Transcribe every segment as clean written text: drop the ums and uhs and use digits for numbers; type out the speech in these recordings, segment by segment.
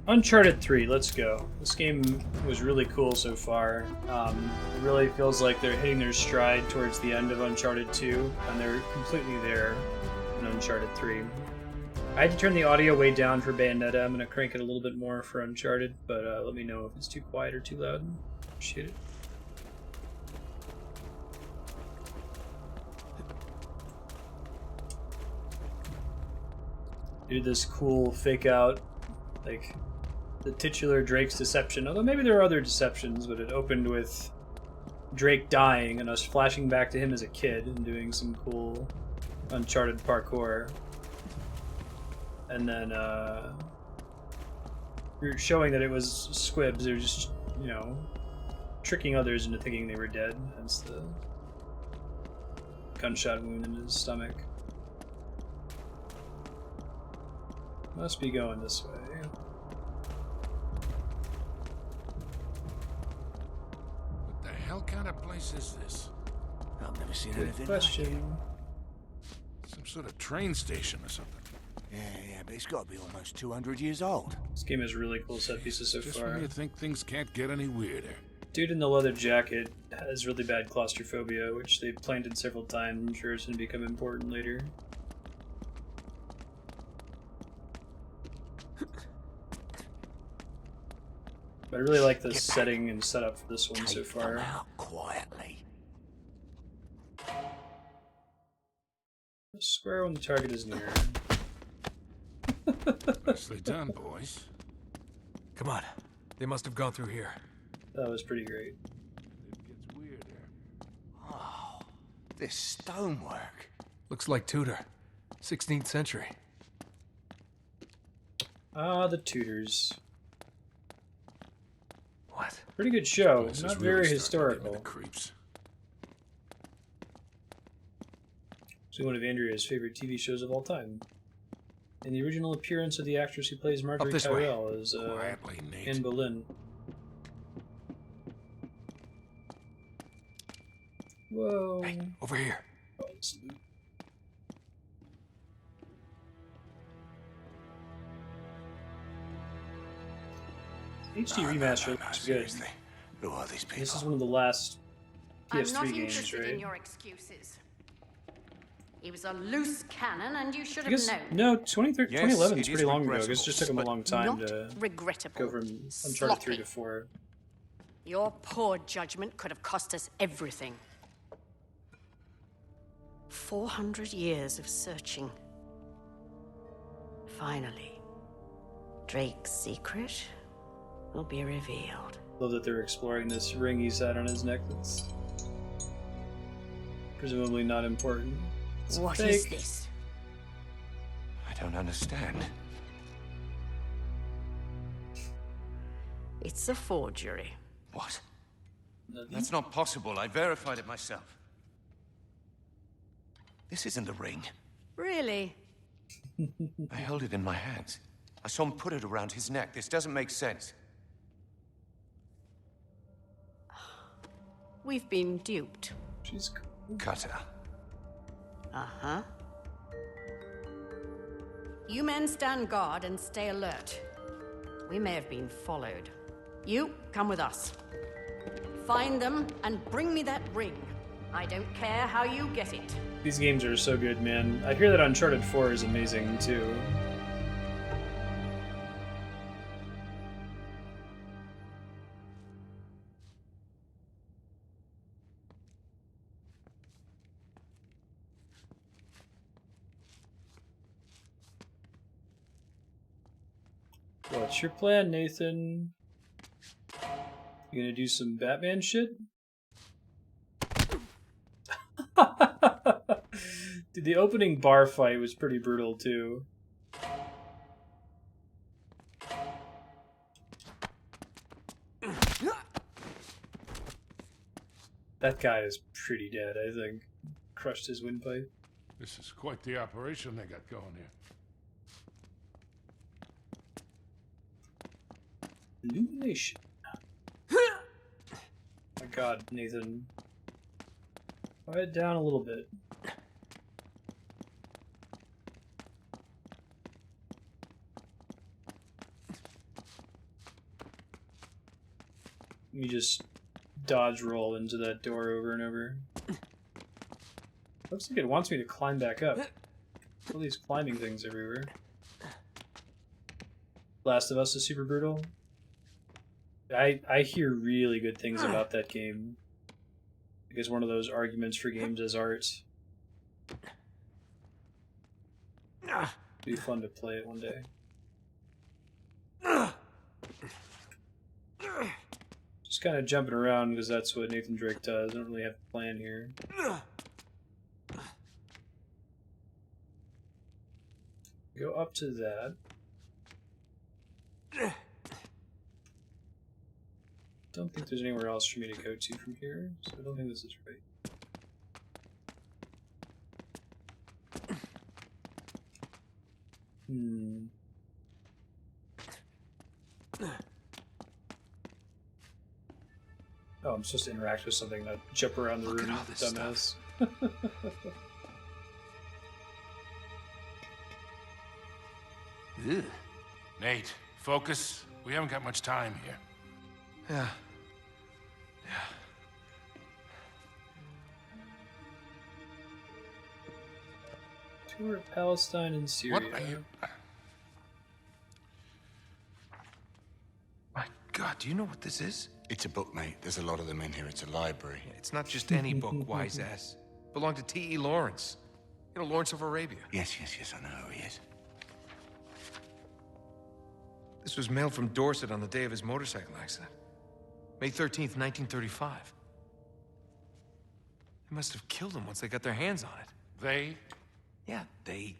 Uncharted 3, let's go. This game was really cool so far. It really feels like they're hitting their stride towards the end of Uncharted 2, and they're completely there in Uncharted 3. I had to turn the audio way down for Bayonetta. I'm going to crank it a little bit more for Uncharted, but let me know if it's too quiet or too loud. Appreciate it. They did this cool fake out, like the titular Drake's deception, although maybe there are other deceptions, but it opened with Drake dying and us flashing back to him as a kid and doing some cool Uncharted parkour. And then you're showing that it was squibs. They were just, you know, tricking others into thinking they were dead. Hence the gunshot wound in his stomach. Must be going this way. What the hell kind of place is this? I've never seen Good anything question. Some sort of train station or something. Yeah, but it's got to be almost 200 years old. This game has really cool set pieces so Just far. when you think things can't get any weirder. Dude in the leather jacket has really bad claustrophobia, which they've planted several times. I'm sure it's going to become important later. But I really like the setting and setup for this one so Take them far. out quietly. Square when the target is near. Nicely done, boys. Come on. They must have gone through here. That was pretty great. It gets weirder. Oh, this stonework. Looks like Tudor. 16th century. Ah, the Tudors. What? Pretty good show. This is Not really very starting to give me historical. the creeps. It's one of Andrea's favorite TV shows of all time. And the original appearance of the actress who plays Marjorie this way. Tyrell is Quietly, Nate. Anne Boleyn. Whoa. Hey, over here. Oh, it's loot. HD remaster looks good. Seriously. Who are these people? This is one of the last I'm PS3 not games, interested right? in your excuses. He was a loose cannon, and you should I have guess, known. no, 2011 is it pretty is long ago. I guess regrettable, it just took him a long time Not to regrettable. go from Uncharted Sloppy. 3 to 4. Your poor judgment could have cost us everything. 400 years of searching. Finally, Drake's secret will be revealed. Love that they're exploring this ring he's had on his neck that's presumably not important. It's What fake. is this? I don't understand. It's a forgery. What? Nothing? That's not possible. I verified it myself. This isn't the ring. Really? I held it in my hands. I saw him put it around his neck. This doesn't make sense. We've been duped. She's cool. Cutter. Uh-huh. You men stand guard and stay alert. We may have been followed. You, come with us. Find them and bring me that ring. I don't care how you get it. These games are so good, man. I hear that Uncharted 4 is amazing, too. What's your plan, Nathan? You gonna do some Batman shit? Dude, the opening bar fight was pretty brutal, too. That guy is pretty dead, I think. Crushed his windpipe. This is quite the operation they got going here. Illumination. My god, Nathan. Quiet down a little bit. You just dodge roll into that door over and over. Looks like it wants me to climb back up. All these climbing things everywhere. Last of Us is super brutal. I hear really good things about that game. I guess one of those arguments for games as art. It'd be fun to play it one day. Just kind of jumping around because that's what Nathan Drake does. I don't really have a plan here. Go up to that. Don't think there's anywhere else for me to go to from here, so I don't think this is right. Oh, I'm supposed to interact with something, not jump around the room, dumbass. Nate, focus. We haven't got much time here. Yeah. Tour of Palestine and Syria. What are you... My God, do you know what this is? It's a book, mate. There's a lot of them in here. It's a library. It's not just any book, wise ass. Belonged to T.E. Lawrence. You know, Lawrence of Arabia. Yes, I know who he is. This was mailed from Dorset on the day of his motorcycle accident. May 13th, 1935. They must have killed him once they got their hands on it. They? Yeah, they,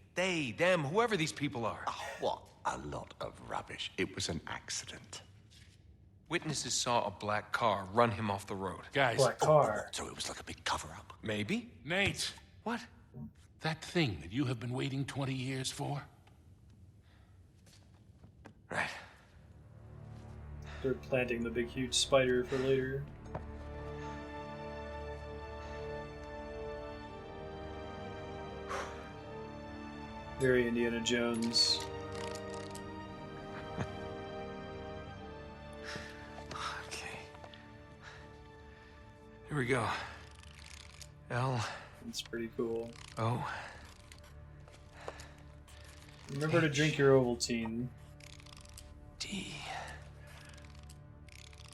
them, whoever these people are. Oh, what a lot of rubbish. It was an accident. Witnesses saw a black car run him off the road. Guys. Black car. So it was like a big cover-up. Maybe? Nate. What? That thing that you have been waiting 20 years for? Right. They're planting the big huge spider for later. Very Indiana Jones. Okay. Here we go. L. It's pretty cool. O. Remember to drink your Ovaltine. D.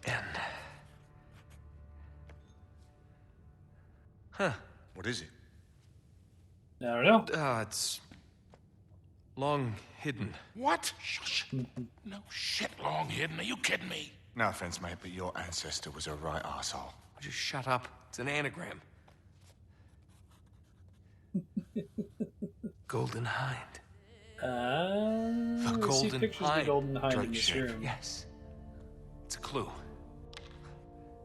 N. Huh. What is it? I don't know. It's long hidden. What? Shush. No shit, long hidden. Are you kidding me? No offense, mate, but your ancestor was a right arsehole. Just shut up. It's an anagram. Golden Hind. The Golden see pictures of Hind. the Golden Hind in Drake this ship. room. Yes. It's a clue.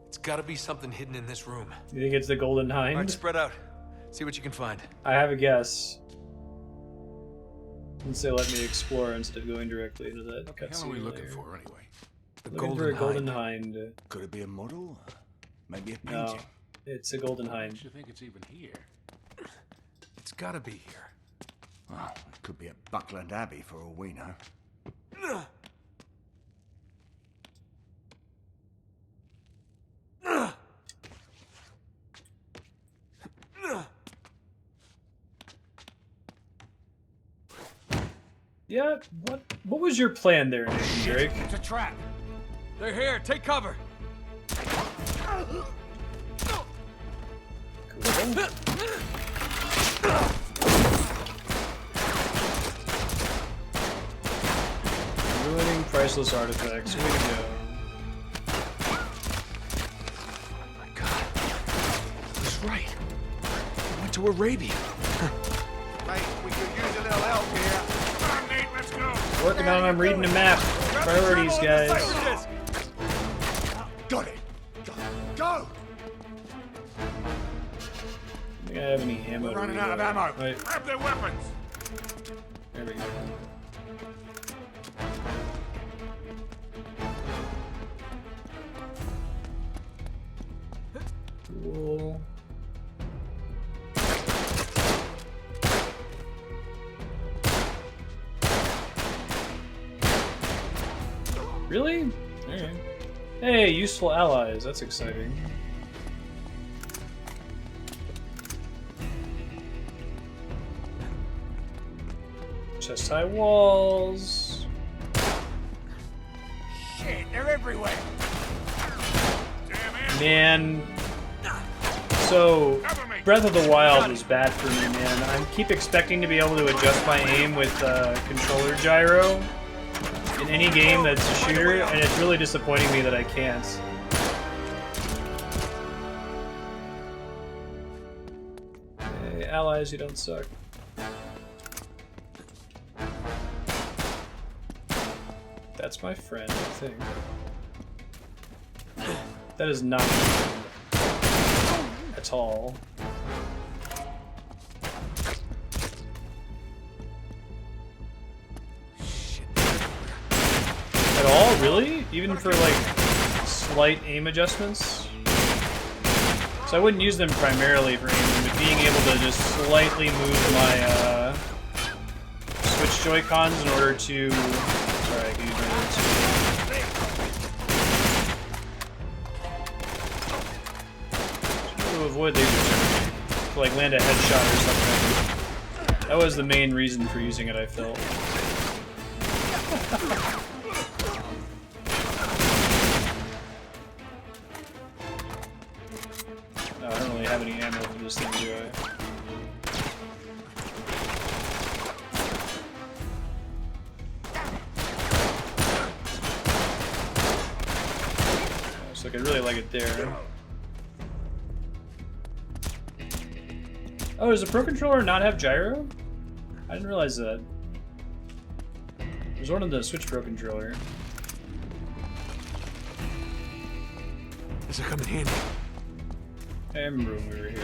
It's gotta be something hidden in this room. You think it's the Golden Hind? All right, spread out. See what you can find. I have a guess. Since they let me explore instead of going directly into that What the hell are we cutscene looking later. for, anyway? The Looking for a Golden Hind. Could it be a model? Maybe a No, painting? it's a Golden Why Hind. don't you think it's even here? It's gotta be here. Well, it could be at Buckland Abbey for all we know. Yeah, what was your plan there, Nathan Drake? It's a trap. They're here. Take cover. Cool. Ruining priceless artifacts. Way to go. Oh my God. I was right. I went to Arabia. Mate, we could use a little help here. Come on, Nate, let's go. Working on. I'm reading the map. Priorities, guys. Got it! Go! I think I have any ammo. We're to running out of reload. ammo. Wait, Grab their weapons. there we go. Cool. Really? Alright. Hey, useful allies. That's exciting. Chest high walls. Shit, they're everywhere. Man. So, Breath of the Wild was bad for me, man. I keep expecting to be able to adjust my aim with controller gyro in any game that's a shooter, and it's really disappointing me that I can't. Hey, allies, you don't suck. That's my friend, I think. That is not my friend. At all. At all? Really? Even for, like, slight aim adjustments? So I wouldn't use them primarily for aiming, but being able to just slightly move my, Switch Joy-Cons in order to... Sorry, I can use my other two. To avoid these, to like land a headshot or something. That was the main reason for using it, I felt. No, I don't really have any ammo for this thing, do I? Looks like I really like it there. Oh, does the Pro Controller not have gyro? I didn't realize that. There's one on the Switch Pro Controller. This will come in handy. I remember when we were here.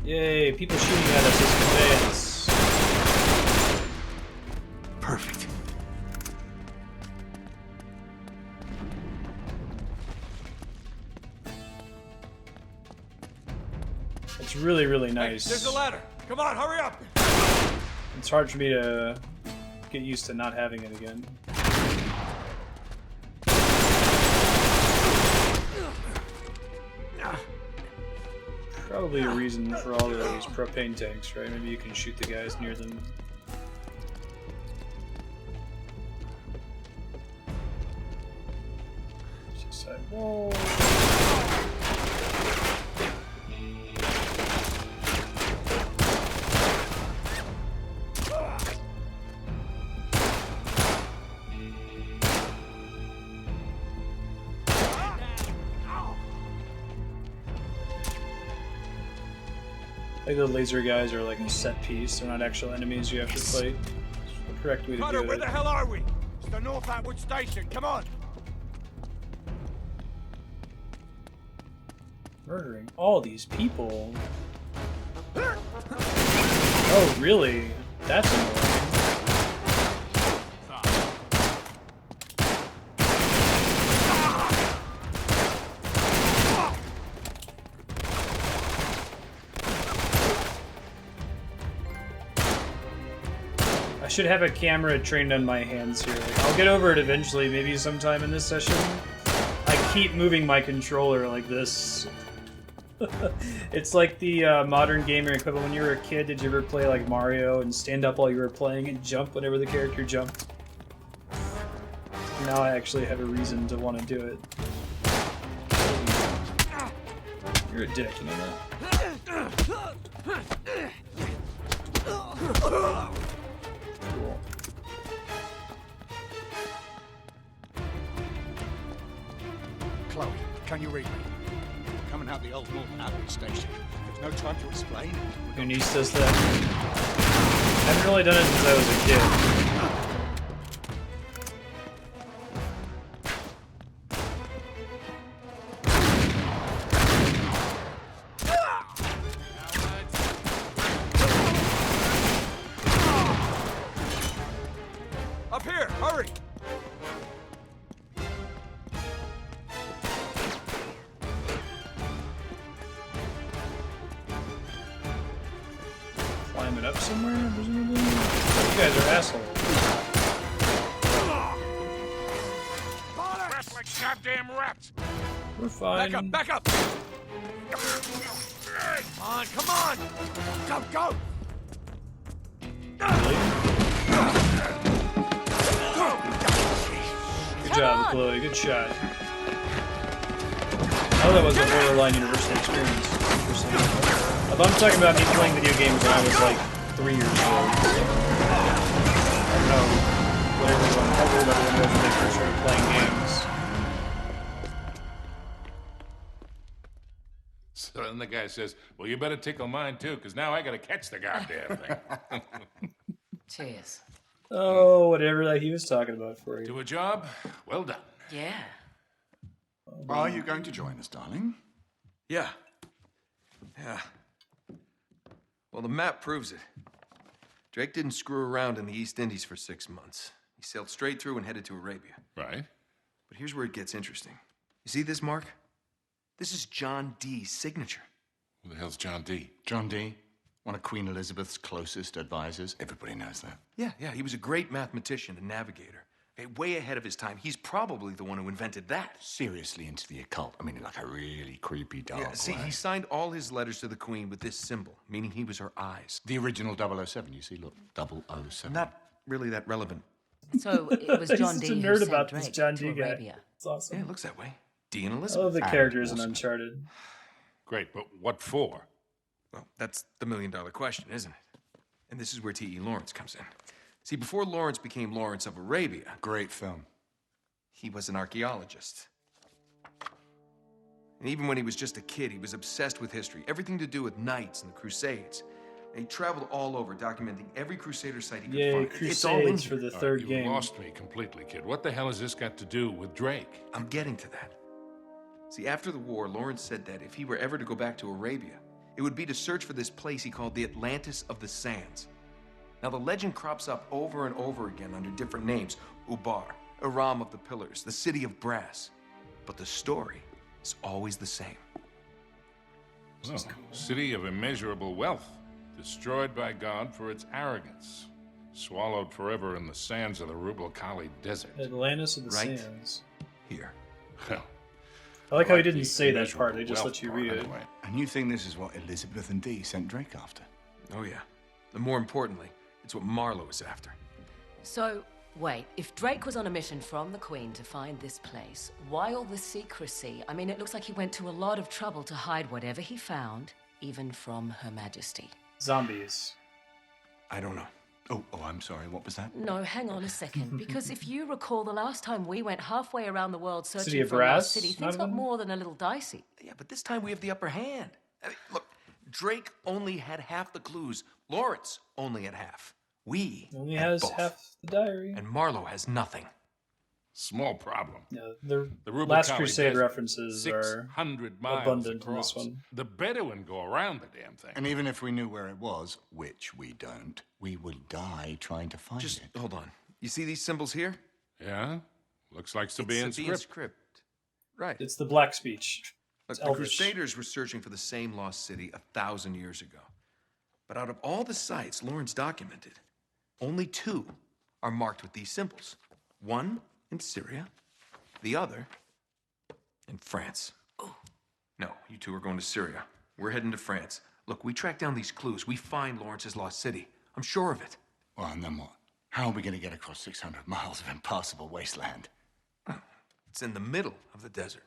Yay, people shooting at us as conveyance. Perfect. It's really, really nice. Hey, there's a ladder. Come on, hurry up. It's hard for me to get used to not having it again. Probably a reason for all those propane tanks, right? Maybe you can shoot the guys near them. Side wall. Like the laser guys are like a set piece, they're not actual enemies you have to fight. It's the correct way to Carter, do where it. the hell are we? It's the North Atwood Station. Come on. Murdering all these people. Oh, really? That's annoying. I should have a camera trained on my hands here. Like, I'll get over it eventually, maybe sometime in this session. I keep moving my controller like this. It's like the modern gamer equivalent. When you were a kid, did you ever play like Mario and stand up while you were playing and jump whenever the character jumped? Now I actually have a reason to want to do it. You're a dick, you know that? Cool. Chloe, can you read me? Coming out the old North Atwood Station. There's no time to explain. Your niece does that. I haven't really done it since I was a kid. Up here, hurry. Climb it up somewhere, presumably? You guys are assholes. goddamn rats! We're fine. Back up! Come on! Go! Good job, Chloe. Good shot. Oh, that was a Borderline Universal experience. If I'm talking about me playing video games when I was like 3 years old. I don't know what everyone, how old everyone was when they first started playing games. So then the guy says, well, you better tickle mine too, because now I gotta catch the goddamn thing. Cheers. Oh, whatever that he was talking about for you. Do a job? Well done. Yeah. Are you going to join us, darling? Yeah. Well, the map proves it. Drake didn't screw around in the East Indies for 6 months. He sailed straight through and headed to Arabia. Right. But here's where it gets interesting. You see this mark? This is John Dee's signature. Who the hell's John Dee? John Dee, one of Queen Elizabeth's closest advisors. Everybody knows that. Yeah, he was a great mathematician and navigator. Okay, way ahead of his time. He's probably the one who invented that. Seriously into the occult. I mean, like a really creepy dark Yeah, see, way. he signed all his letters to the Queen with this symbol, meaning he was her eyes. The original 007, you see, look, 007. Not really that relevant. So it was He's John such Dee a who nerd sent about this Drake John to Dee guy. Arabia. It's awesome. Yeah, it looks that way. Dee and I Elizabeth. love the characters in awesome. Uncharted. Great, but what for? Well, that's the million-dollar question, isn't it? And this is where T.E. Lawrence comes in. See, before Lawrence became Lawrence of Arabia, Great film. he was an archaeologist. And even when he was just a kid, he was obsessed with history, everything to do with knights and the Crusades. And he traveled all over, documenting every Crusader site he could Yay, find. It's all in Crusades for here. the third You game. lost me completely, kid. What the hell has this got to do with Drake? I'm getting to that. See, after the war, Lawrence said that if he were ever to go back to Arabia, it would be to search for this place he called the Atlantis of the Sands. Now, the legend crops up over and over again under different names. Ubar, Aram of the Pillars, the City of Brass. But the story is always the same. Well, city of immeasurable wealth, destroyed by God for its arrogance, swallowed forever in the sands of the Rubel Khali Desert. Atlantis of the Right. Sands. Here. Well, I like how he the didn't say that part, immeasurable they just wealth let you part, read it. anyway. And you think this is what Elizabeth and Dee sent Drake after? Oh, yeah. And more importantly, it's what Marlowe is after. So, wait, if Drake was on a mission from the Queen to find this place, why all the secrecy? I mean, it looks like he went to a lot of trouble to hide whatever he found, even from Her Majesty. Zombies. I don't know. Oh, I'm sorry, what was that? No, hang on a second, because if you recall, the last time we went halfway around the world City searching of for a lost Brass? city, Not things got even- more than a little dicey. Yeah, but this time we have the upper hand. I mean, look, Drake only had half the clues. Lawrence only had half. We Only had has both. half the diary. And Marlowe has nothing. Small problem. Yeah, the The Rubel Last Khali Crusade Desert, references are 600 miles abundant in across. this one. The Bedouin go around the damn thing. And even if we knew where it was, which we don't, we would die trying to find Just it. hold on. You see these symbols here? Yeah? Looks like Sabaean It's Sabaean script. script. Right. It's the Black Speech. Look, It's the Elvish. Crusaders were searching for the same lost city 1,000 years ago. But out of all the sites Lawrence documented, only 2 are marked with these symbols. One in Syria, the other in France. Oh. No, you 2 are going to Syria. We're heading to France. Look, we track down these clues. We find Lawrence's lost city. I'm sure of it. Well, and then what? How are we going to get across 600 miles of impassable wasteland? It's in the middle of the desert.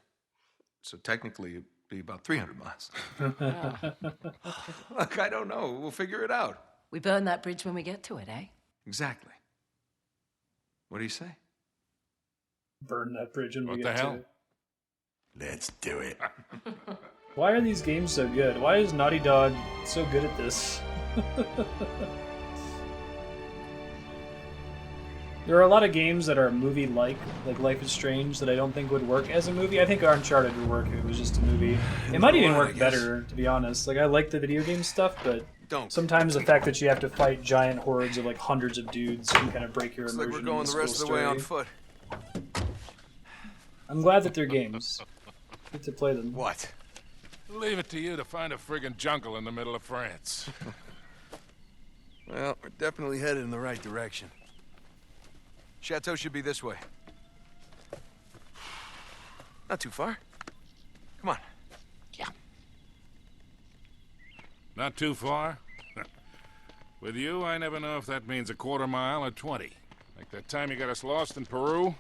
So technically, it'd be about 300 miles. Look, I don't know. We'll figure it out. We burn that bridge when we get to it, eh? Exactly. What do you say? Burn that bridge and we What get the to hell? it. Let's do it. Why are these games so good? Why is Naughty Dog so good at this? There are a lot of games that are movie-like Life is Strange, that I don't think would work as a movie. I think Uncharted would work if it was just a movie. It might even I work guess. better, to be honest. Like, I like the video game stuff, but Don't. sometimes the fact that you have to fight giant hordes of like hundreds of dudes can kind of break your Looks immersion. like we're going in the rest of the way on story. foot. I'm glad that they're games. Get to play them. What? Leave it to you to find a friggin' jungle in the middle of France. Well, we're definitely headed in the right direction. Chateau should be this way. Not too far. Come on. Not too far? With you, I never know if that means a quarter mile or 20. Like that time you got us lost in Peru?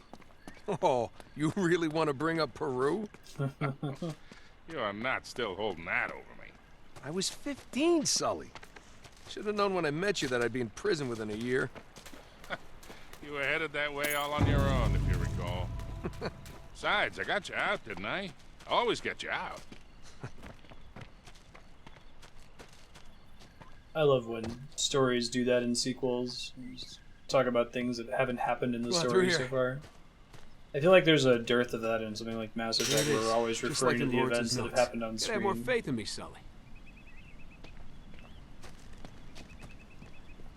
Oh, you really want to bring up Peru? You are not still holding that over me. I was 15, Sully. Should have known when I met you that I'd be in prison within a year. You were headed that way all on your own, if you recall. Besides, I got you out, didn't I? Always get you out. I love when stories do that in sequels. Just talk about things that haven't happened in the story so far. I feel like there's a dearth of that in something like Mass Effect, where we're always referring to the events that have happened on screen. Have more faith in me, Sully.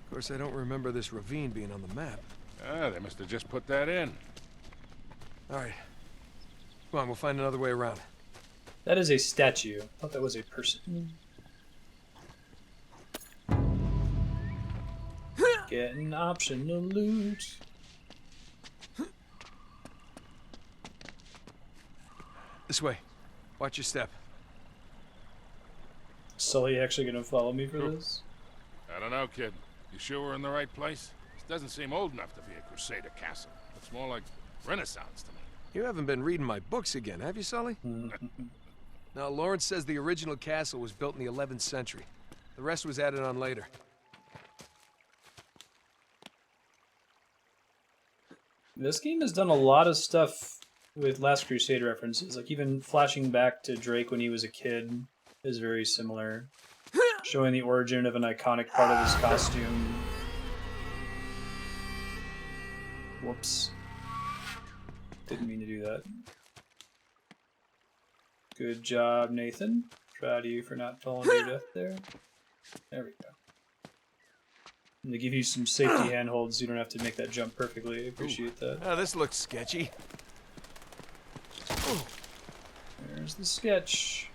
Of course, I don't remember this ravine being on the map. Ah, they must have just put that in. All right. Come on, we'll find another way around. That is a statue. I thought that was a person. Getting optional loot. This way. Watch your step. Sully actually gonna follow me for this? I don't know, kid. You sure we're in the right place? This doesn't seem old enough to be a Crusader castle. It's more like Renaissance to me. You haven't been reading my books again, have you, Sully? Now, Lawrence says the original castle was built in the 11th century. The rest was added on later. This game has done a lot of stuff with Last Crusade references. Like, even flashing back to Drake when he was a kid is very similar. Showing the origin of an iconic part of his costume. Whoops. Didn't mean to do that. Good job, Nathan. Proud of you for not falling to your death there. There we go. And they give you some safety handholds so you don't have to make that jump perfectly. I appreciate that. Oh, this looks sketchy. There's the sketch.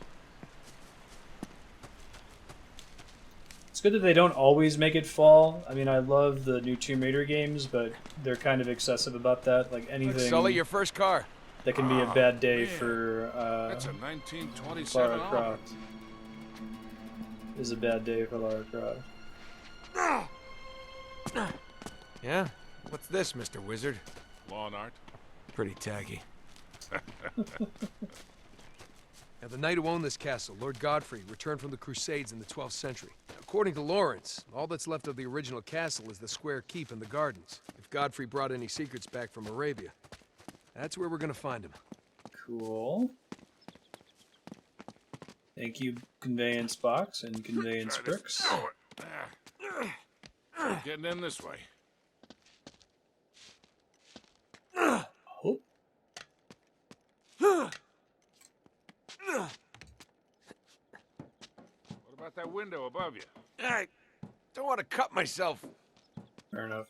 It's good that they don't always make it fall. I mean, I love the new Tomb Raider games, but they're kind of excessive about that. Like anything. Look, Sully, your first car. That can be a bad day for That's a 1927 Lara Croft. Is a bad day for Lara Croft. Yeah? What's this, Mr. Wizard? Law and art. Pretty tacky. Now, the knight who owned this castle, Lord Godfrey, returned from the Crusades in the 12th century. According to Lawrence, all that's left of the original castle is the square keep and the gardens. If Godfrey brought any secrets back from Arabia, that's where we're gonna find him. Cool. Thank you, conveyance box and conveyance bricks. Getting in this way. Oh. What about that window above you? I don't want to cut myself. Fair enough.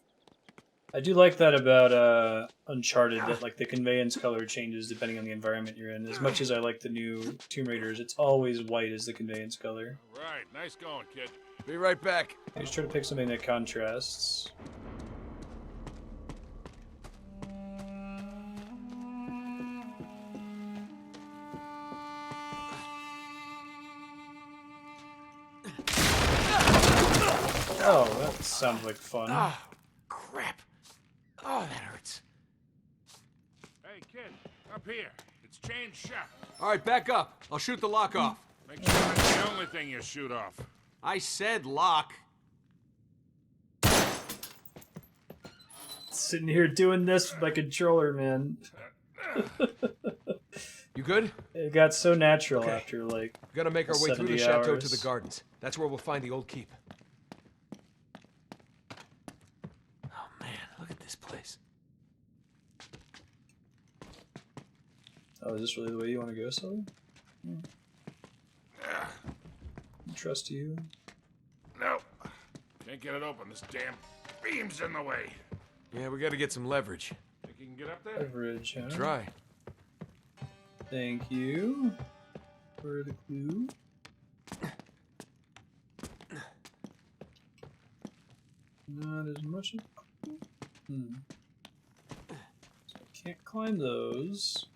I do like that about Uncharted, that like the conveyance color changes depending on the environment you're in. As much as I like the new Tomb Raiders, it's always white as the conveyance color. All right, nice going, kid. Be right back. I just try to pick something that contrasts. Oh, that sounds like fun. Oh, crap. Oh, that hurts. Hey, kid, up here. It's chained shut. All right, back up. I'll shoot the lock off. Make sure that's the only thing you shoot off. I said lock. Sitting here doing this with my controller, man. You good? It got so natural after like. We gotta make our way through the 70 chateau hours. to the gardens. That's where we'll find the old keep. Oh man, look at this place. Oh, is this really the way you want to go, Sully? Trust you. No. Can't get it open. This damn beam's in the way. Yeah, we gotta get some leverage. Think you can get up there? Leverage, huh? Try. Thank you for the clue. Not as much of a clue. So I can't climb those.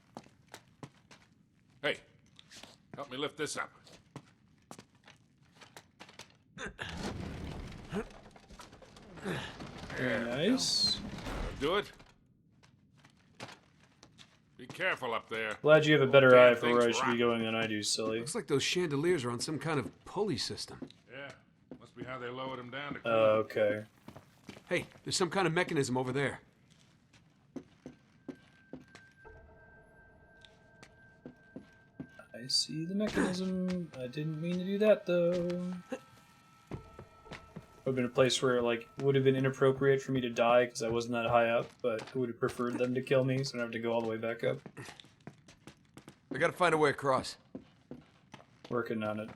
Help me lift this up. Very nice. Do it. Be careful up there. Glad you have a better Damn eye for where I thing's should be rotten. going than I do, silly. Looks like those chandeliers are on some kind of pulley system. Yeah, must be how they lowered him down to cool. Okay. Hey, there's some kind of mechanism over there. I see the mechanism. I didn't mean to do that, though. Would have been a place where, like, would have been inappropriate for me to die because I wasn't that high up, but I would have preferred them to kill me, so I don't have to go all the way back up. I gotta find a way across. Working on it.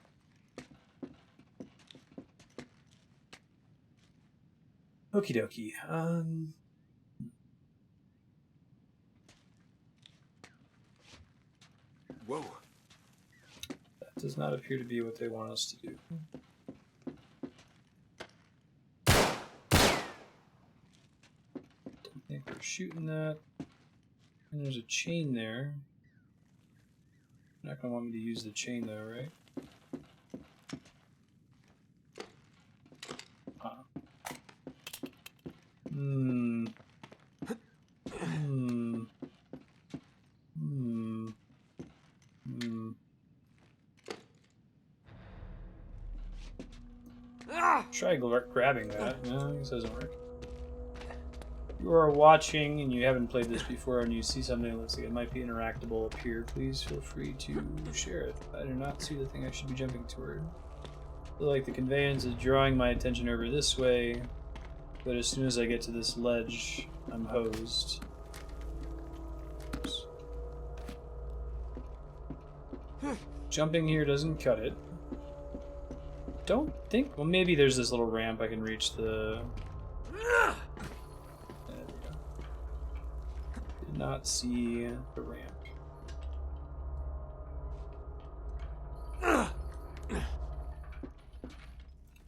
Okie dokie. Whoa. That does not appear to be what they want us to do. Don't think we're shooting that. And there's a chain there. You're not gonna want me to use the chain though, right? Hmm. Hmm. Hmm. Hmm. Try grabbing that. No, this doesn't work. You are watching and you haven't played this before and you see something that looks like it might be interactable up here, please feel free to share it. I do not see the thing I should be jumping toward. I feel like the conveyance is drawing my attention over this way, but as soon as I get to this ledge, I'm hosed. Oops. Jumping here doesn't cut it. Don't think... Well, maybe there's this little ramp I can reach the... There we go. Did not see the ramp.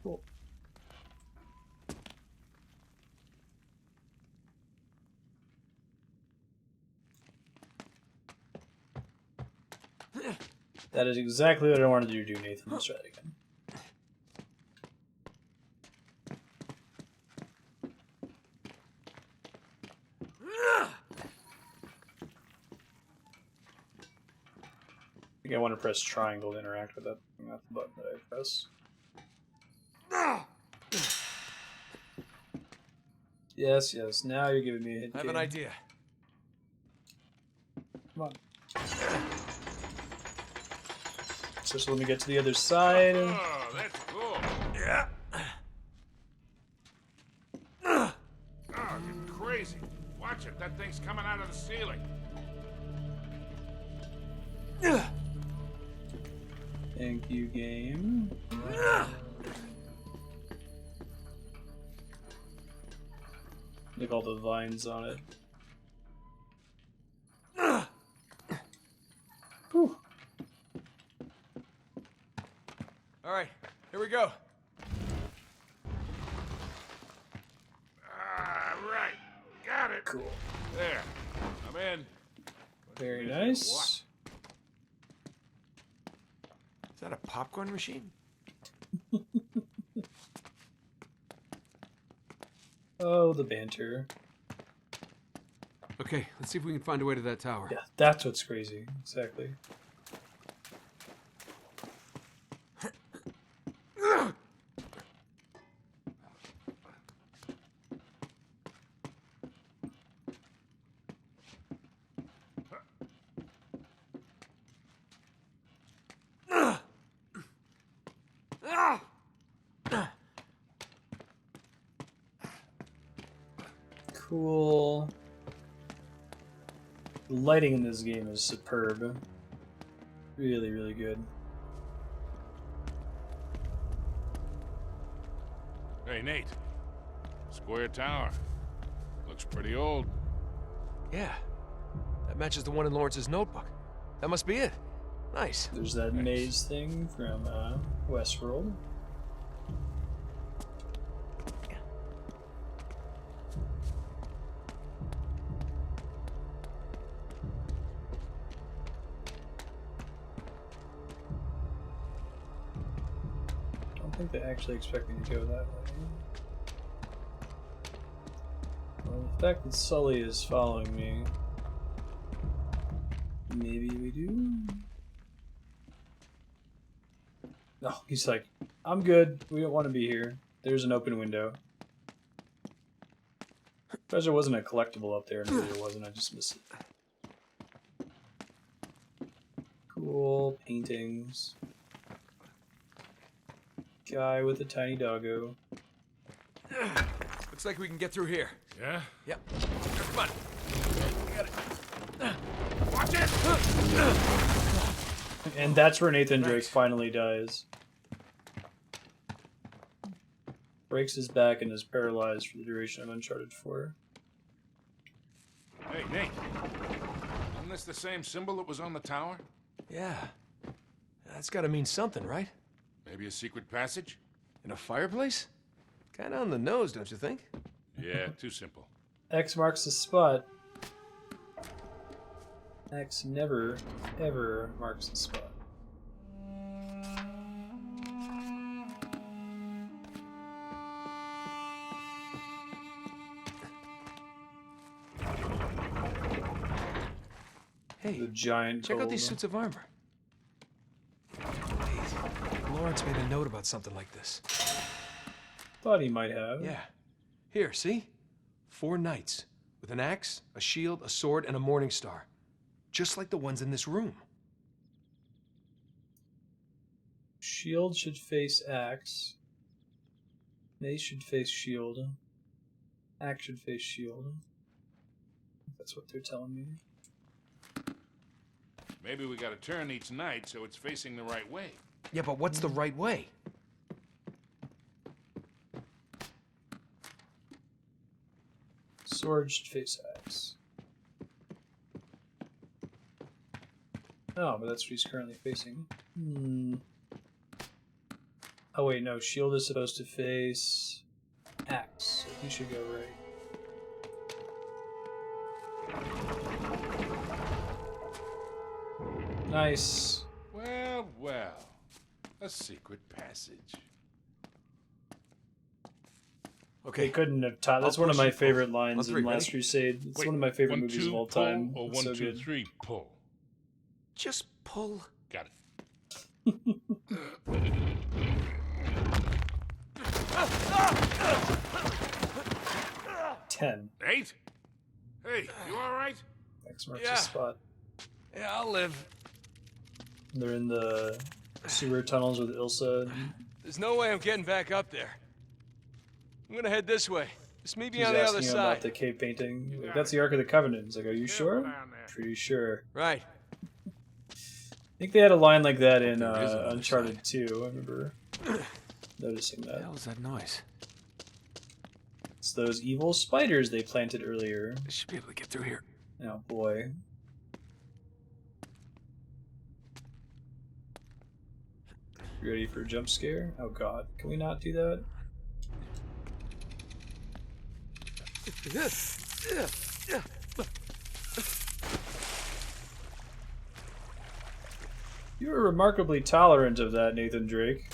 Cool. That is exactly what I wanted you to do, Nathan. Let's try it again. I think I want to press triangle to interact with that. That's the button that I press. Yes, yes. Now you're giving me a hit. I have an idea. Come on. So let me get to the other side. Oh, that's cool. Yeah. Oh, you're crazy. Watch it. That thing's coming out of the ceiling. Thank you, game. Look at all the vines on it. Whew. All right, here we go. Right. Got it. Cool. There. I'm in. Very nice. Is that a popcorn machine? Oh, the banter. Okay, let's see if we can find a way to that tower. Yeah, that's what's crazy. Exactly. Cool. The lighting in this game is superb. Really, really good. Hey, Nate. Square tower. Looks pretty old. Yeah, that matches the one in Lawrence's notebook. That must be it. Nice. There's that maze thing from Westworld. think they actually expect me to go that way. Well, the fact that Sully is following me. Maybe we do? No, he's like, I'm good. We don't want to be here. There's an open window. Because there wasn't a collectible up there, and maybe there wasn't, I just missed it. Cool paintings. Guy with a tiny doggo. Looks like we can get through here. Yeah? Yep. Come on. Got it. Watch it! And that's where Nathan Drake finally dies. Breaks his back and is paralyzed for the duration of Uncharted 4. Hey, Nate. Isn't this the same symbol that was on the tower? Yeah. That's gotta mean something, right? Maybe a secret passage? In a fireplace? Kinda on the nose, don't you think? Yeah, too simple. X marks the spot. X never, ever marks the spot. Hey, The giant check out gold. these suits of armor. Wait, Lawrence made a note about something like this. Thought he might have. Yeah. Here, see? 4 knights. With an axe, a shield, a sword, and a morning star. Just like the ones in this room. Shield should face axe. Mace should face shield. Axe should face shield. That's what they're telling me. Maybe we gotta turn each knight so it's facing the right way. Yeah, but what's the right way? Sword should face axe. Oh, but that's what he's currently facing. Oh wait, no. Shield is supposed to face axe, so he should go right. Nice. Well, well. A secret passage. They Okay, couldn't have taught. That's I'll one of push my you. favorite On lines three, in Last ready? Crusade. It's Wait, one of my favorite 1, movies 2, of all pull, time. or It's 1, so 2, good. 3, pull. just pull. Got it. 10. Nate? Hey, you alright? X marks Yeah. the spot. Yeah, I'll live. They're in the sewer tunnels with Ilsa. There's no way I'm getting back up there. I'm gonna head this way. Just meet me He's on the other asking him about side. the cave painting. Like, that's the Ark of the Covenant. He's like, are you sure? down there. Pretty sure. Right. I think they had a line like that in There is another Uncharted side. 2. I remember noticing What the that. hell was that noise? It's those evil spiders they planted earlier. I should be able to get through here. Oh boy. You ready for a jump scare? Oh god. Can we not do that? You were remarkably tolerant of that, Nathan Drake.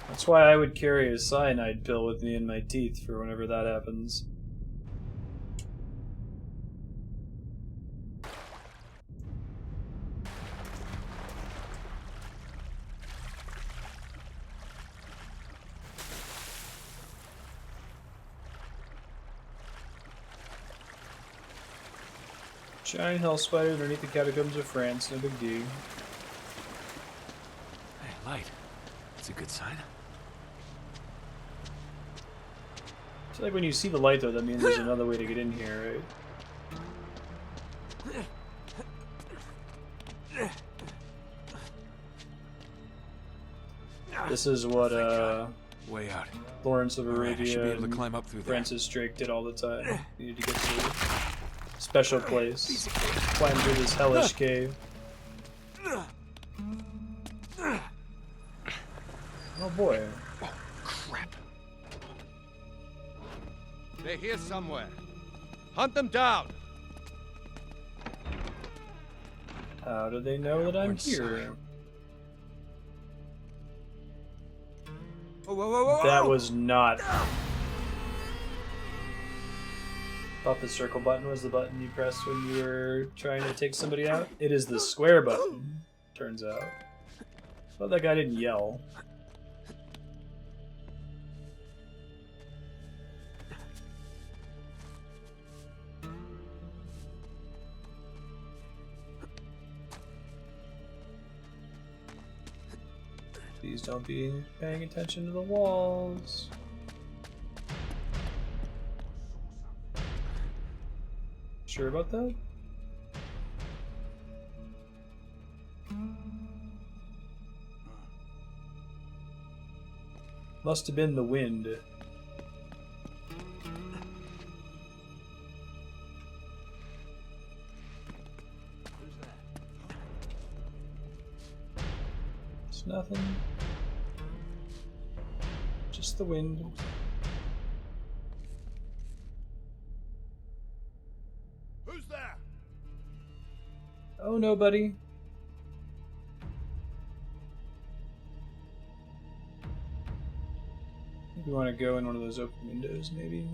That's why I would carry a cyanide pill with me in my teeth for whenever that happens. Giant hell spider underneath the catacombs of France, no big deal. Hey, light. That's a good sign. I feel like when you see the light, though, that means there's another way to get in here, right? This is what Way out. Lawrence of All right, I should be Arabia able to and climb up through there. Francis Drake did all the time. You need to get to a special place. Climb through this hellish cave. Oh boy. Crap. They're here somewhere. Hunt them down. How do they know that I'm Lawrence, here? That was not... Thought the circle button was the button you pressed when you were trying to take somebody out. It is the square button, turns out. Well, that guy didn't yell. Please don't be paying attention to the walls. Sure about that? Must have been the wind. It's nothing. Just the wind. Who's there? Oh, nobody. I think we want to go in one of those open windows, maybe.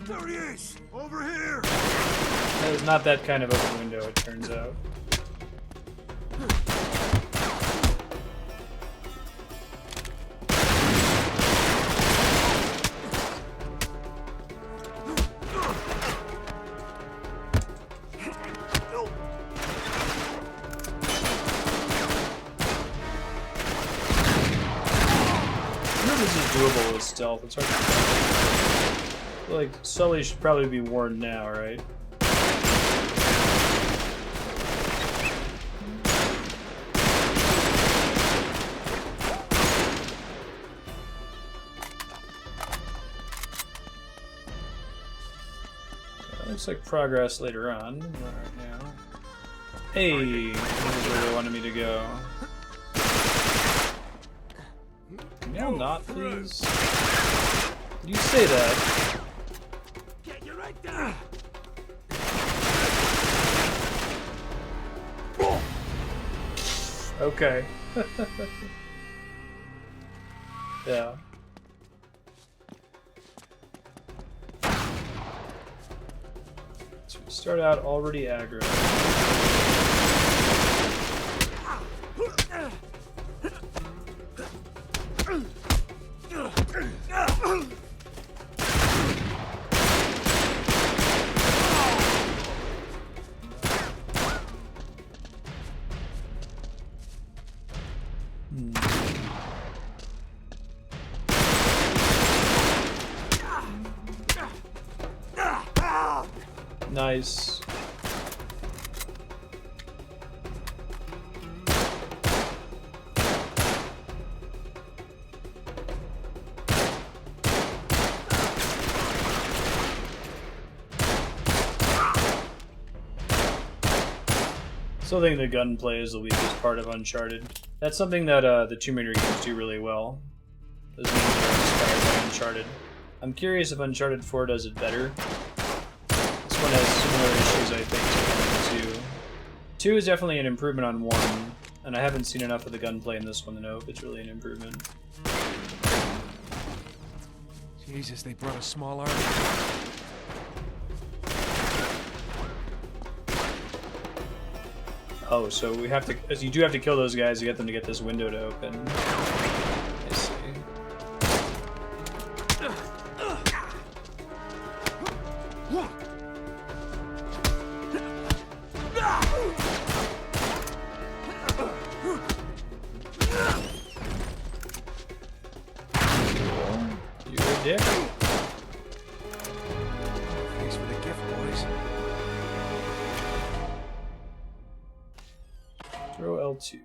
There he is! Over here! That is not that kind of open window, it turns out. Doable with stealth. It's hard to I feel like Sully should probably be warned now, right? Looks like progress later on. Not right now. Hey, this is where they wanted me to go. Now not, please. Did you say that? Get you right there! Okay. Yeah. So we start out already aggro. Nice. Still think the gunplay is the weakest part of Uncharted. That's something that the Tomb Raider games do really well. Those games are inspired by Uncharted. I'm curious if Uncharted 4 does it better. This one has similar issues, I think, to 1 and 2. 2 is definitely an improvement on 1, and I haven't seen enough of the gunplay in this one to know if it's really an improvement. Jesus, they brought a small army. Oh, so we have to, as you do have to kill those guys to get them to get this window to open. I see. You're a dick. Thanks for the gift, boys. Throw L2.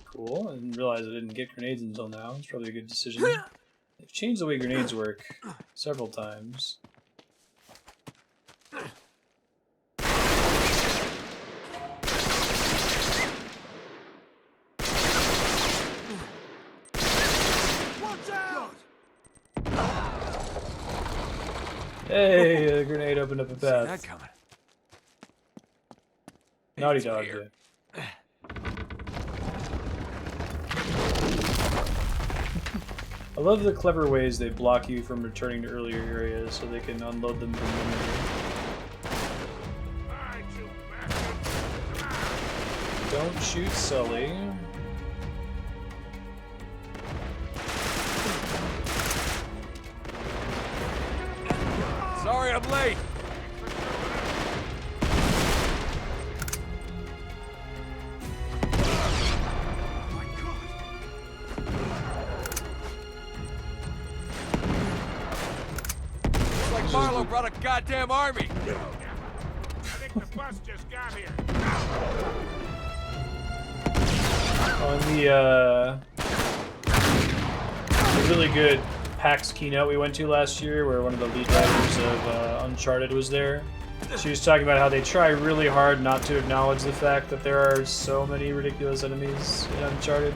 Cool. I didn't realize I didn't get grenades until now. It's probably a good decision. They've changed the way grenades work several times. Watch out! Hey, a grenade opened up a See that path. coming. Naughty Dog did. I love the clever ways they block you from returning to earlier areas so they can unload them from memory. Don't shoot Sully. Sorry I'm late. Looks like Marlowe brought a goddamn army. I think the bus just got here. On the really good PAX keynote we went to last year, where one of the lead writers of Uncharted was there, she was talking about how they try really hard not to acknowledge the fact that there are so many ridiculous enemies in Uncharted,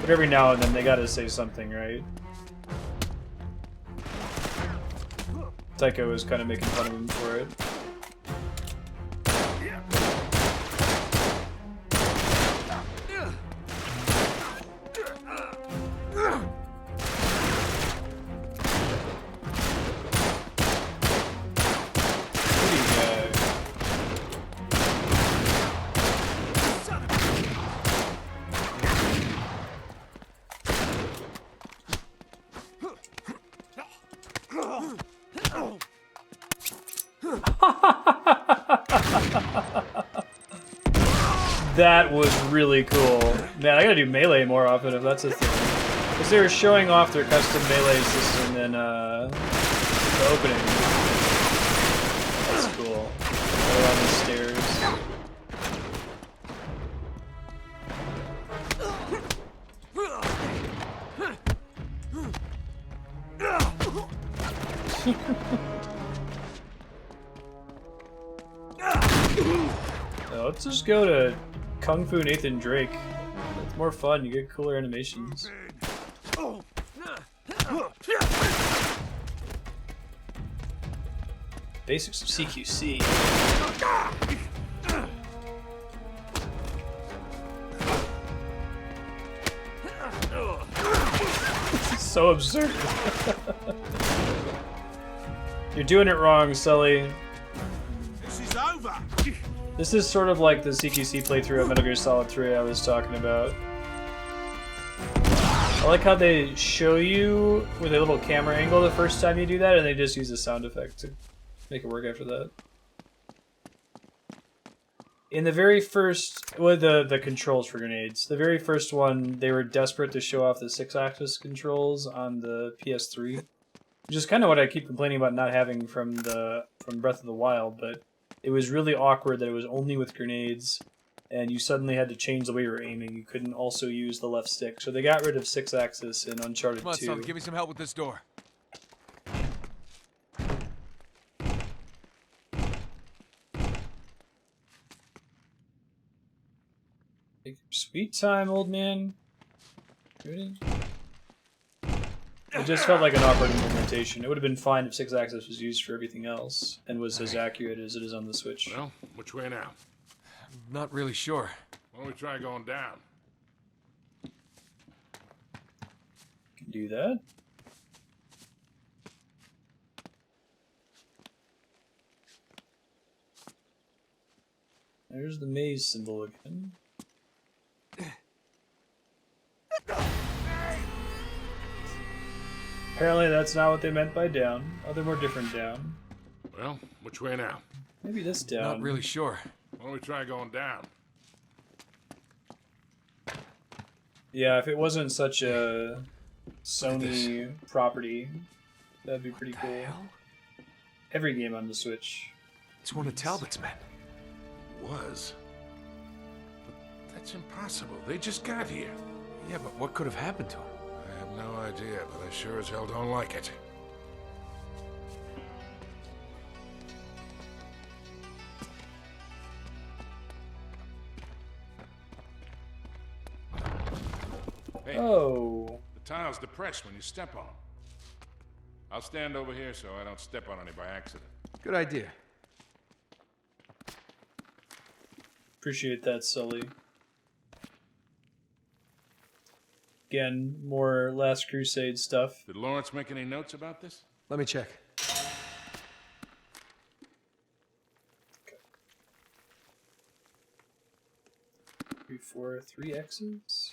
but every now and then they gotta say something, right? Tycho was kind of making fun of him for it. That was really cool. Man, I gotta do melee more often if that's a thing. Because they were showing off their custom melee system in the opening. That's cool. Right on the stairs. Let's just go to Kung Fu Nathan Drake. It's more fun, you get cooler animations. Basics of CQC. This is so absurd. You're doing it wrong, Sully. This is over. This is sort of like the CQC playthrough of Metal Gear Solid 3 I was talking about. I like how they show you with a little camera angle the first time you do that, and they just use a sound effect to make it work after that. In the very first, well, the controls for grenades, the very first one, they were desperate to show off the 6-axis controls on the PS3, which is kind of what I keep complaining about not having from Breath of the Wild, but it was really awkward that it was only with grenades, and you suddenly had to change the way you were aiming. You couldn't also use the left stick, so they got rid of 6-axis in Uncharted 2. Come on, son, give me some help with this door. Take your sweet time, old man. Ready? It just felt like an awkward implementation. It would have been fine if 6-axis was used for everything else and was as accurate as it is on the Switch. Well, which way now? I'm not really sure. Why don't we try going down? Can do that. There's the maze symbol again. Apparently that's not what they meant by down. Oh, they're more different down. Well, which way now? Maybe this down. Not really sure. Why don't we try going down? Yeah, if it wasn't such a Sony property, that'd be pretty cool. Hell? Every game on the Switch. It's one of Talbot's men. Was. But that's impossible. They just got here. Yeah, but what could have happened to him? I have no idea, but I sure as hell don't like it. Hey, Oh. the tile's depressed when you step on 'em. I'll stand over here so I don't step on any by accident. Good idea. Appreciate that, Sully. Again, more Last Crusade stuff. Did Lawrence make any notes about this? Let me check. 3, 4, 3 X's.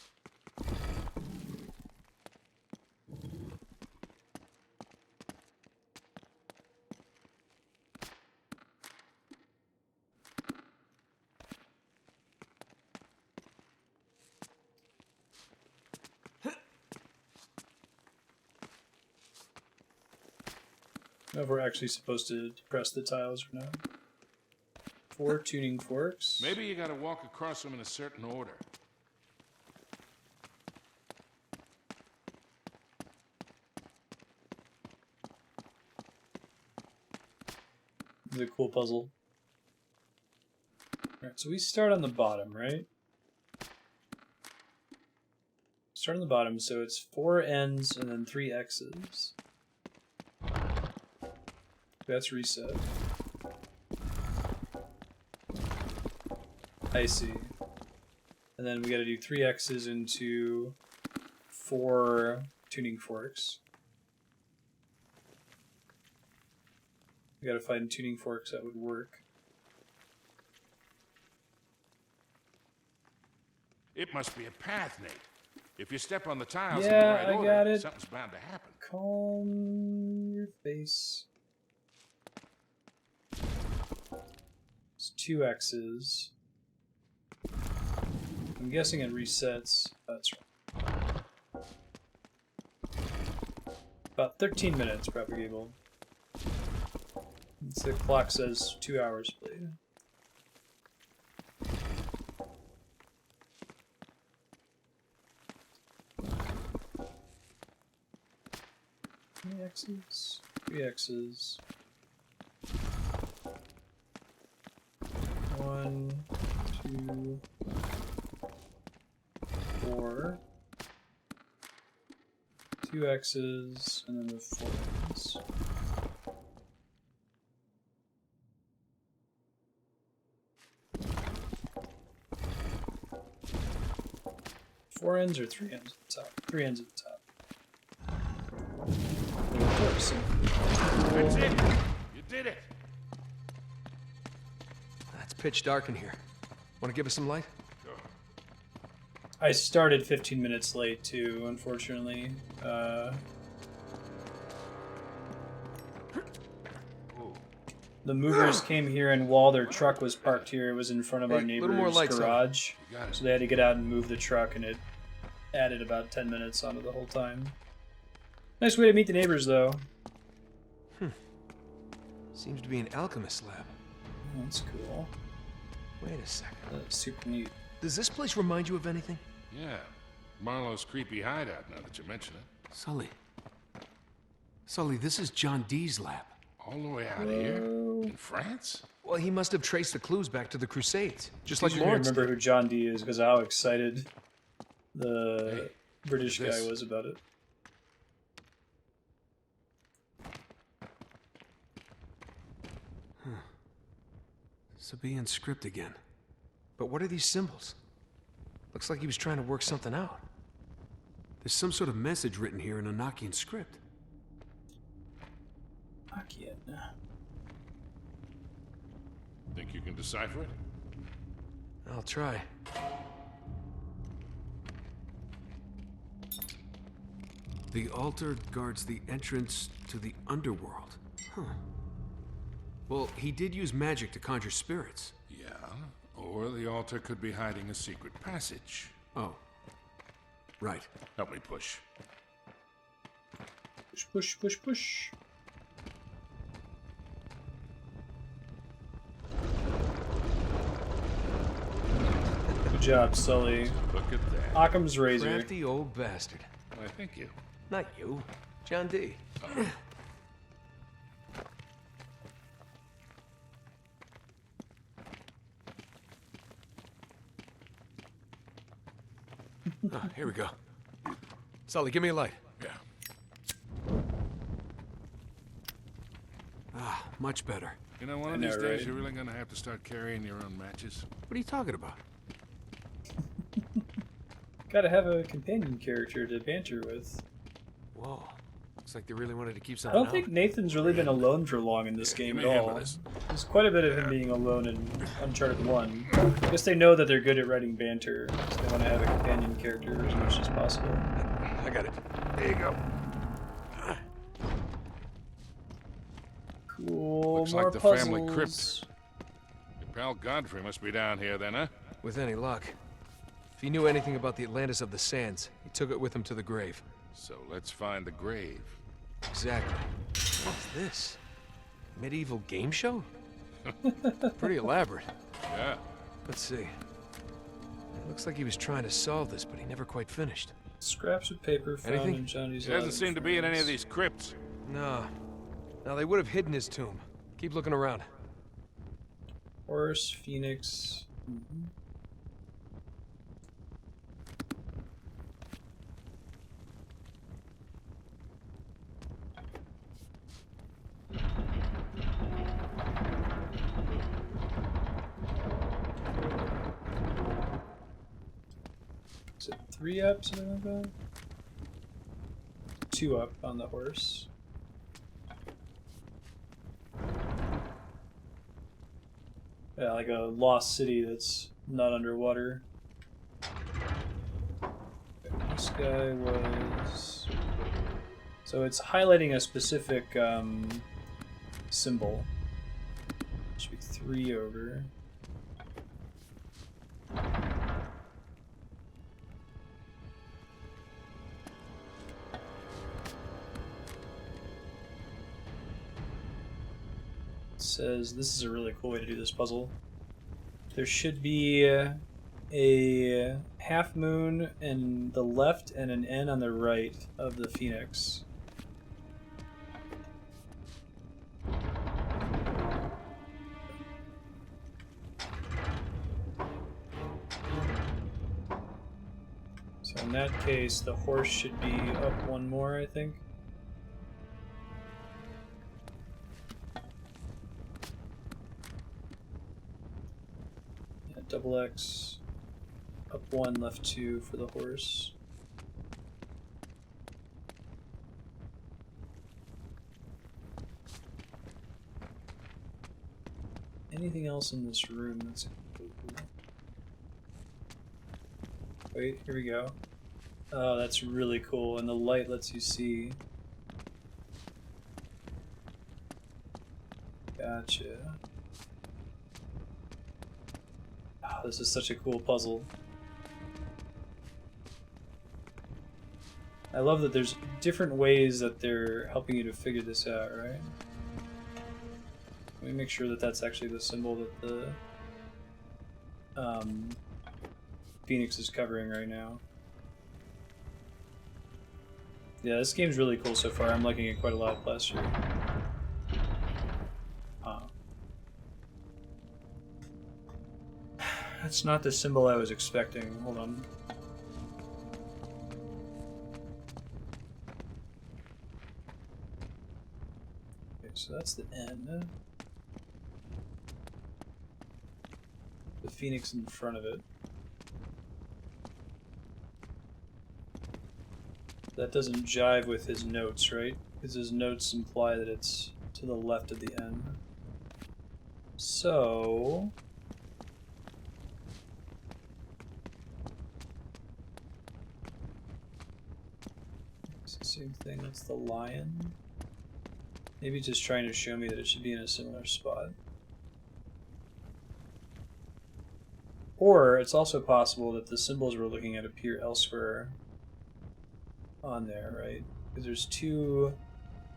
I don't know if we're actually supposed to press the tiles or not. 4 tuning forks. Maybe you gotta walk across them in a certain order. This is a cool puzzle. Alright, so we start on the bottom, right? Start on the bottom, so it's 4 N's and then 3 X's. That's reset. I see. And then we gotta do 3 X's into 4 tuning forks. We gotta find tuning forks that would work. It must be a path, Nate. If you step on the tiles Yeah, in the right I order, got it. something's bound to happen. Calm your face. It's 2 X's. I'm guessing it resets. That's right. About 13 minutes, propagable. The clock says 2 hours played. Three X's, 3 X's. 1, 2, 4. 2 X's, and then the 4 N's. 4 N's or 3 N's at the top? 3 N's at the top. Of course. That's it! You did it! It's pitch dark in here. Want to give us some light? Go. I started 15 minutes late too, unfortunately. The movers came here, and while their truck was parked here, it was in front of our Hey, little more neighbor's lights on. garage. You got it. So they had to get out and move the truck, and it added about 10 minutes onto the whole time. Nice way to meet the neighbors, though. Seems to be an alchemist lab. Oh, that's cool. Wait a second. That's super neat. Does this place remind you of anything? Yeah. Marlowe's creepy hideout, now that you mention it. Sully. Sully, this is John Dee's lab. All the way out here? In France? Well, he must have traced the clues back to the Crusades, just Like like I Lawrence remember did. who John Dee is because of how excited the British look at guy this. was about it. Sabaean script again. But what are these symbols? Looks like he was trying to work something out. There's some sort of message written here in Enochian script. Enochian. Think you can decipher it? I'll try. The altar guards the entrance to the underworld. Huh. Well, he did use magic to conjure spirits. Yeah. Or the altar could be hiding a secret passage. Oh. Right. Help me push. Push, push, push, push. Good job, Sully. Look at that. Occam's razor. Crafty old bastard. Why, thank you. Not you. John Dee. Here we go. Sully, give me a light. Yeah. Much better. You know, one of these days you're really gonna have to start carrying your own matches. What are you talking about? Gotta have a companion character to banter with. Whoa. Looks like they really wanted to keep I something don't think Nathan's really been alone for long in this game at all. There's quite a bit of him being alone in Uncharted 1. I guess they know that they're good at writing banter, so they want to have a companion character as much as possible. I got it. There you go. Cool. Looks more like the puzzles. family crypt. Your pal Godfrey must be down here then, huh? With any luck. If he knew anything about the Atlantis of the Sands, he took it with him to the grave. So let's find the grave. Exactly. What's this? Medieval game show? Pretty elaborate. Yeah. Let's see. It looks like he was trying to solve this, but he never quite finished. Scraps of paper found Anything? in Johnny's He doesn't seem to be in any of these crypts. No. Now they would have hidden his tomb. Keep looking around. Horse, Phoenix. Is it 3 up, something like that? 2 up on the horse. Yeah, like a lost city that's not underwater. This guy was... So it's highlighting a specific symbol. Should be 3 over. Says this is a really cool way to do this puzzle. There should be a half moon in the left and an N on the right of the Phoenix. So in that case, the horse should be up 1 more, I think. Double X, up 1, left 2 for the horse. Anything else in this room that's cool? Wait, here we go. Oh, that's really cool, and the light lets you see. Gotcha. This is such a cool puzzle. I love that there's different ways that they're helping you to figure this out, right? Let me make sure that that's actually the symbol that the Phoenix is covering right now. Yeah, this game's really cool so far. I'm liking it quite a lot last year. That's not the symbol I was expecting. Hold on. Okay, so that's the N. The Phoenix in front of it. That doesn't jive with his notes, right? Because his notes imply that it's to the left of the N. So... same thing, that's the lion. Maybe just trying to show me that it should be in a similar spot. Or it's also possible that the symbols we're looking at appear elsewhere on there, right? Because there's 2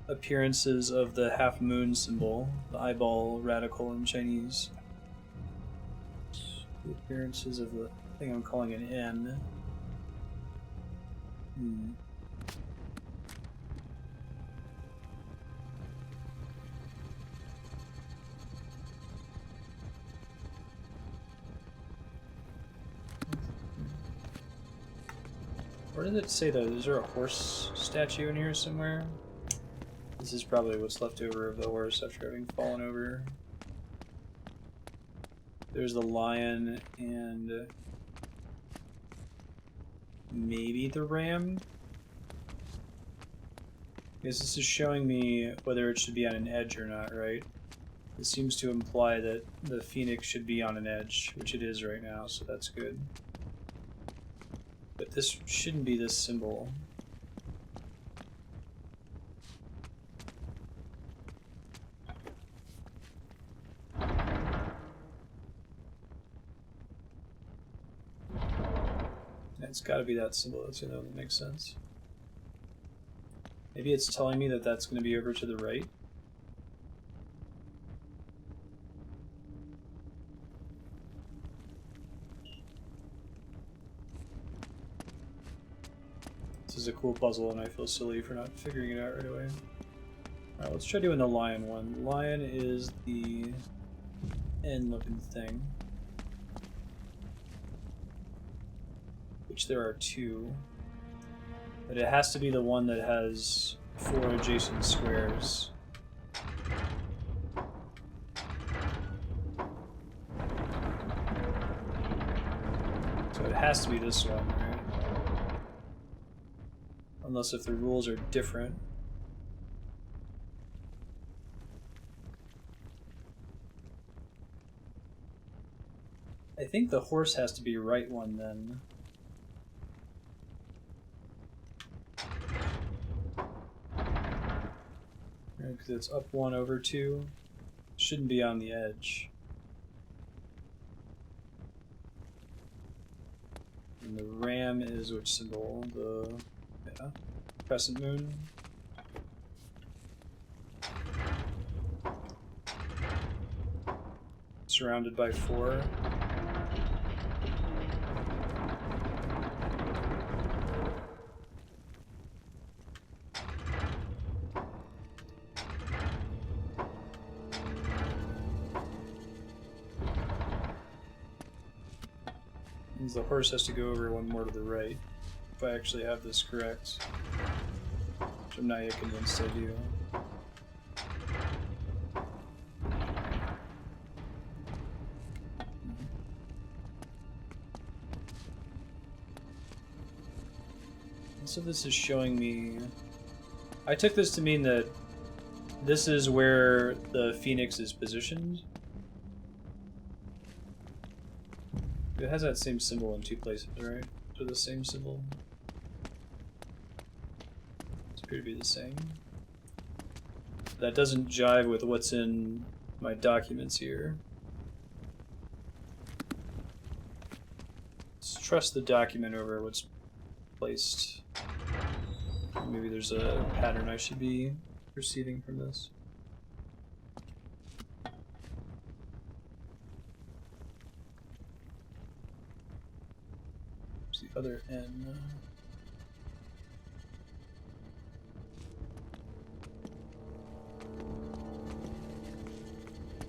appearances of the half moon symbol, the eyeball radical in Chinese. 2 appearances of the thing I'm calling an N. Where did it say though? Is there a horse statue in here somewhere? This is probably what's left over of the horse after having fallen over. There's the lion and maybe the ram. Because this is showing me whether it should be on an edge or not, right? It seems to imply that the phoenix should be on an edge, which it is right now, so that's good. But this shouldn't be this symbol. It's got to be that symbol. That's the only one that makes sense. Maybe it's telling me that that's going to be over to the right. This is a cool puzzle, and I feel silly for not figuring it out right away. Alright, let's try doing the lion one. Lion is the end-looking thing. Which there are two. But it has to be the one that has 4 adjacent squares. So it has to be this one, right? Unless if the rules are different. I think the horse has to be right one then. Because it's up 1 over 2. Shouldn't be on the edge. And the ram is which symbol? The crescent moon. Surrounded by 4. The horse has to go over 1 more to the right, if I actually have this correct. Which I'm not yet convinced I do. So this is showing me... I took this to mean that this is where the phoenix is positioned. It has that same symbol in 2 places, right? So the same symbol. It's appear to be the same. That doesn't jive with what's in my documents here. Let's trust the document over what's placed. Maybe there's a pattern I should be perceiving from this. Other N.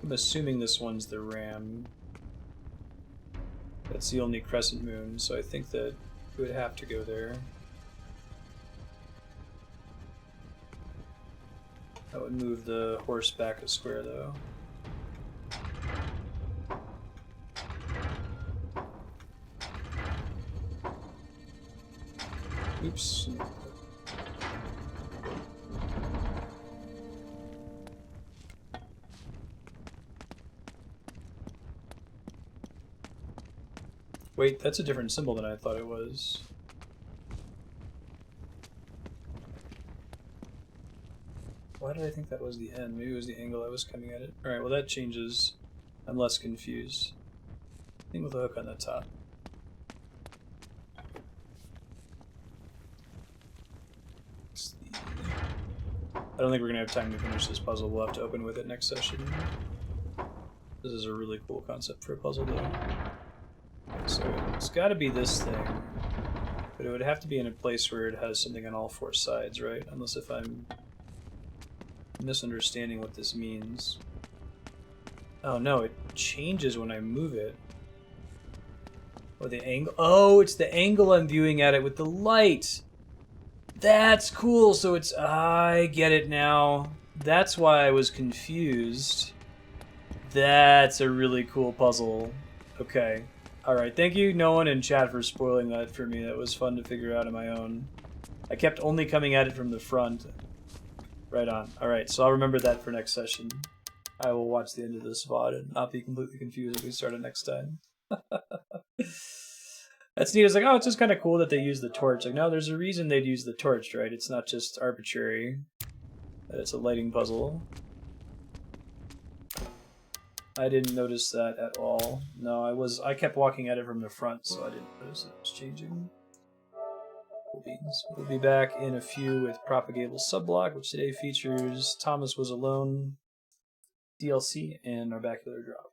I'm assuming this one's the ram. That's the only crescent moon, so I think that it would have to go there. That would move the horse back a square, though. Oops. Wait, that's a different symbol than I thought it was. Why did I think that was the end? Maybe it was the angle I was coming at it. Alright, well that changes. I'm less confused. Thing with a hook on the top. I don't think we're going to have time to finish this puzzle. We'll have to open with it next session. This is a really cool concept for a puzzle, though. So it's got to be this thing. But it would have to be in a place where it has something on all 4 sides, right? Unless if I'm misunderstanding what this means. Oh no, it changes when I move it. Or the angle. Oh, it's the angle I'm viewing at it with the light! That's cool. So it's... I get it now. That's why I was confused. That's a really cool puzzle. Okay. Alright, thank you, no one in chat, for spoiling that for me. That was fun to figure out on my own. I kept only coming at it from the front. Right on. Alright, so I'll remember that for next session. I will watch the end of this VOD and not be completely confused if we start it next time. That's neat. It's like, oh, it's just kind of cool that they use the torch. Like, no, there's a reason they'd use the torch, right? It's not just arbitrary. It's a lighting puzzle. I didn't notice that at all. No, I kept walking at it from the front, so I didn't notice it was changing. Cool beans. We'll be back in a few with Propagable Subblock, which today features Thomas Was Alone, DLC, and our Bacular Drop.